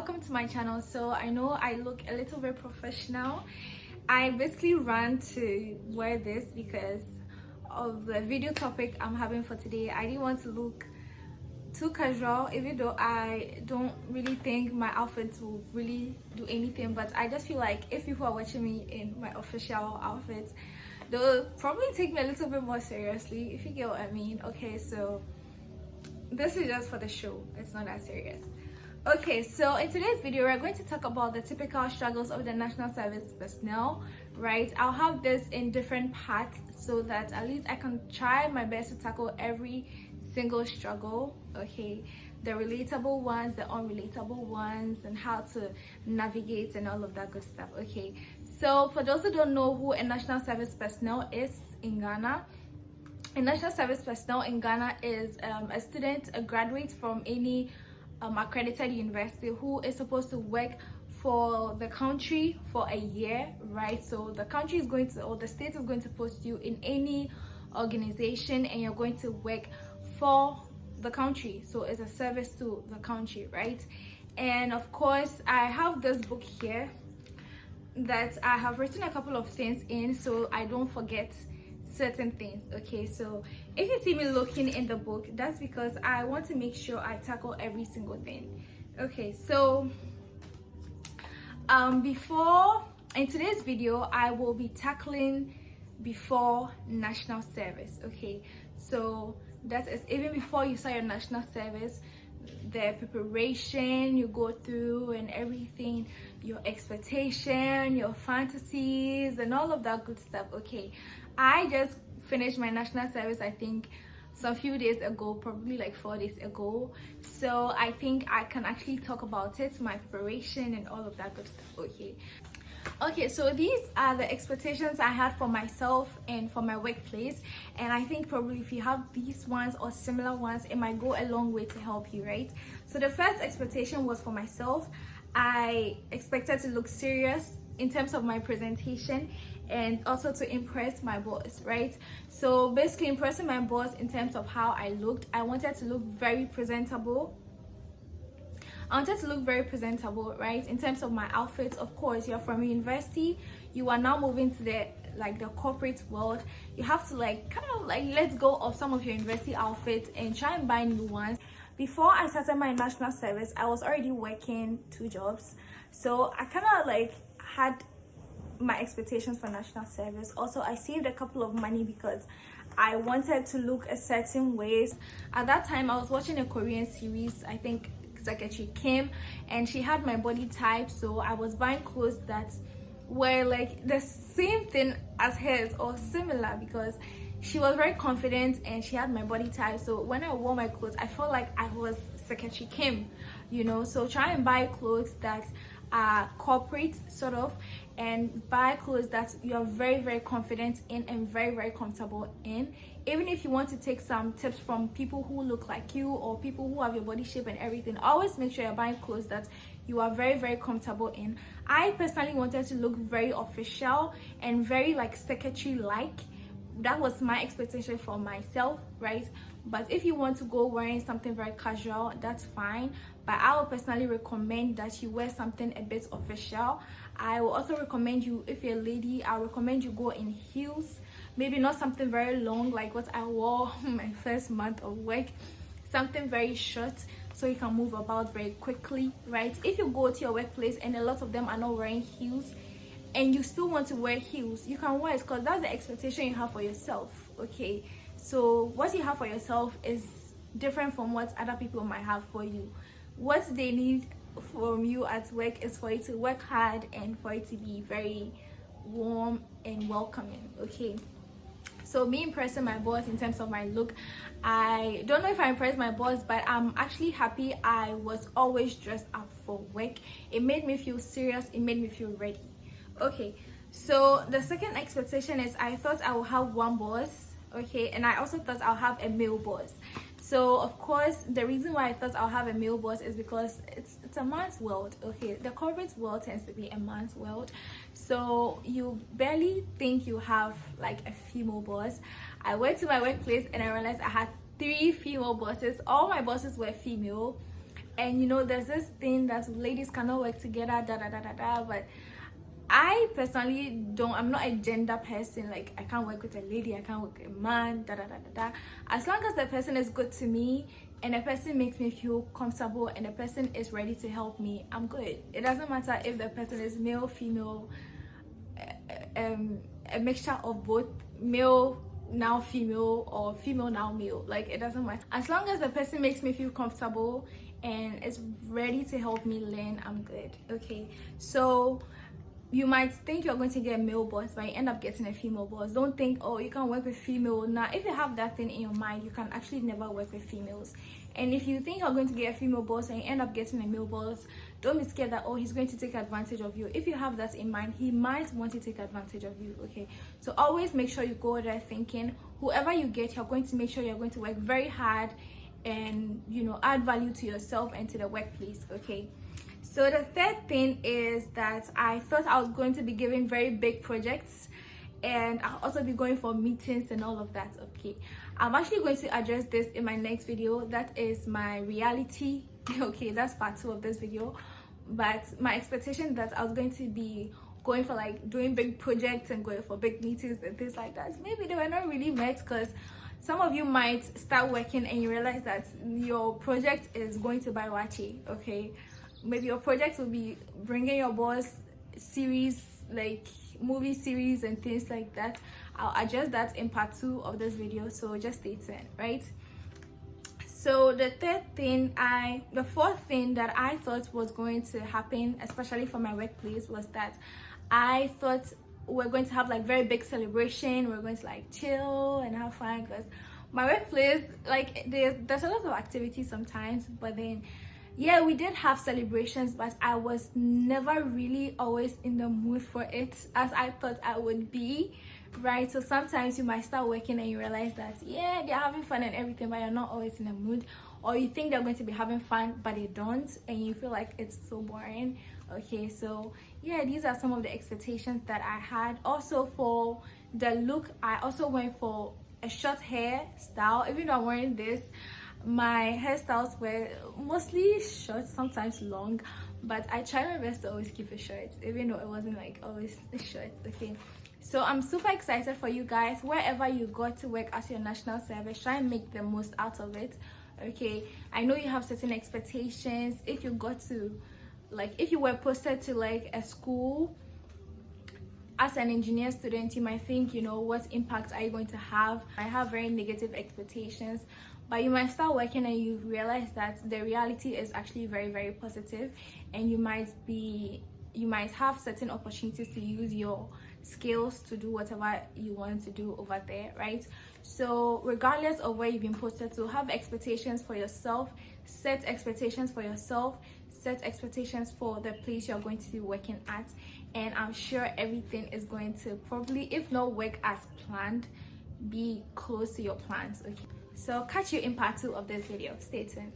welcome to my channel. So I know I look a little bit professional. I basically ran to wear this because of the video topic I'm having for today. I didn't want to look too casual, even though I don't really think my outfits will really do anything, but I just feel like if people are watching me in my official outfits, they'll probably take me a little bit more seriously, if you get what I mean. Okay, so this is just for the show, it's not that serious. Okay, so in today's video we're going to talk about the typical struggles of the national service personnel, right? I'll have this in different parts so that at least I can try my best to tackle every single struggle. Okay, the relatable ones, the unrelatable ones, and how to navigate and all of that good stuff. Okay, so for those who don't know who a national service personnel is in Ghana, a national service personnel in Ghana is a student, a graduate from any accredited university who is supposed to work for the country for a year, right? So the country is going to, or the state is going to post you in any organization and you're going to work for the country. So it's a service to the country, right? And of course I have this book here that I have written a couple of things in so I don't forget certain things. Okay, so if you see me looking in the book, that's because I want to make sure I tackle every single thing. Okay, so before, in today's video I will be tackling before national service. Okay, so that is even before you start your national service, the preparation you go through and everything, your expectation, your fantasies and all of that good stuff. Okay, I just finished my national service, I think some few days ago, probably like 4 days ago, so I think I can actually talk about it, my preparation and all of that good stuff. Okay, so these are the expectations I had for myself and for my workplace, and I think probably if you have these ones or similar ones, it might go a long way to help you, right? So the first expectation was for myself. I expected to look serious in terms of my presentation and also to impress my boss, right? So basically impressing my boss in terms of how I looked, I wanted to look very presentable. Right? In terms of my outfits, of course, you're from university, you are now moving to the corporate world. You have to kind of let go of some of your university outfits and try and buy new ones. Before I started my national service, I was already working 2 jobs, so I kind of had my expectations for national service. Also, I saved a couple of money because I wanted to look a certain ways. At that time I was watching a Korean series, I think Secretary Kim, and she had my body type, so I was buying clothes that were the same thing as hers or similar because she was very confident and she had my body type. So when I wore my clothes, I felt like I was Secretary Kim, you know. So try and buy clothes that are corporate sort of, and buy clothes that you're very, very confident in and very, very comfortable in. Even if you want to take some tips from people who look like you or people who have your body shape and everything, always make sure you're buying clothes that you are very, very comfortable in. I personally wanted to look very official and very secretary-like. That was my expectation for myself, right? But if you want to go wearing something very casual, that's fine, but I would personally recommend that you wear something a bit official. I will also recommend you, if you're a lady, I recommend you go in heels. Maybe not something very long like what I wore my first month of work, something very short so you can move about very quickly, right? If you go to your workplace and a lot of them are not wearing heels and you still want to wear heels, you can wear it because that's the expectation you have for yourself. Okay, so what you have for yourself is different from what other people might have for you. What they need from you at work is for you to work hard and for it to be very warm and welcoming. Okay, so me impressing my boss in terms of my look, I don't know if I impressed my boss, but I'm actually happy I was always dressed up for work. It made me feel serious, it made me feel ready. Okay, so the second expectation is I thought I would have one boss. Okay, and I also thought I'll have a male boss. So of course the reason why I thought I'll have a male boss is because it's a man's world. Okay, the corporate world tends to be a man's world, so you barely think you have a female boss. I went to my workplace and I realized I had 3 female bosses. All my bosses were female. And you know, there's this thing that ladies cannot work together, da da da da da. But I personally don't, I'm not a gender person. Like, I can't work with a lady, I can't work with a man, da da da da da. As long as the person is good to me and the person makes me feel comfortable and the person is ready to help me, I'm good. It doesn't matter if the person is male, female, a mixture of both, male now female or female now male. Like, it doesn't matter. As long as the person makes me feel comfortable and is ready to help me learn, I'm good. Okay, so you might think you're going to get a male boss, but you end up getting a female boss. Don't think, oh, you can work with female. Now, if you have that thing in your mind, you can actually never work with females. And if you think you're going to get a female boss and you end up getting a male boss, don't be scared that, oh, he's going to take advantage of you. If you have that in mind, he might want to take advantage of you. Okay, so always make sure you go there thinking whoever you get, you're going to make sure you're going to work very hard and, you know, add value to yourself and to the workplace. Okay, so the third thing is that I thought I was going to be given very big projects and I'll also be going for meetings and all of that. Okay, I'm actually going to address this in my next video. That is my reality. Okay, that's part 2 of this video. But my expectation that I was going to be going for like doing big projects and going for big meetings and things like that, maybe they were not really met, because some of you might start working and you realize that your project is going to buy wachi. Okay, maybe your project will be bringing your boss series, like movie series and things like that. I'll address that in part 2 of this video, so just stay tuned, right? So the fourth thing that I thought was going to happen, especially for my workplace, was that I thought we're going to have like very big celebration. We're going to like chill and have fun, because my workplace, like there's a lot of activities sometimes, but then yeah, we did have celebrations, but I was never really always in the mood for it as I thought I would be, right? So sometimes you might start working and you realize that, yeah, they're having fun and everything, but you're not always in the mood, or you think they're going to be having fun, but they don't, and you feel like it's so boring. Okay, so yeah, these are some of the expectations that I had. Also, for the look, I also went for a short hair style. Even though I'm wearing this, my hairstyles were mostly short, sometimes long, but I tried my best to always keep it short, even though it wasn't like always short. Okay, so I'm super excited for you guys. Wherever you got to work as your national service, try and make the most out of it. Okay, I know you have certain expectations. If you got to, like, if you were posted to like a school as an engineer student, you might think, you know, what impact are you going to have? I have very negative expectations, but you might start working and you realize that the reality is actually very, very positive, and you might have certain opportunities to use your skills to do whatever you want to do over there, right? So regardless of where you've been posted to, have expectations for yourself, set expectations for yourself, set expectations for the place you're going to be working at, and I'm sure everything is going to probably, if not work as planned, be close to your plans. Okay, so catch you in part 2 of this video. Stay tuned.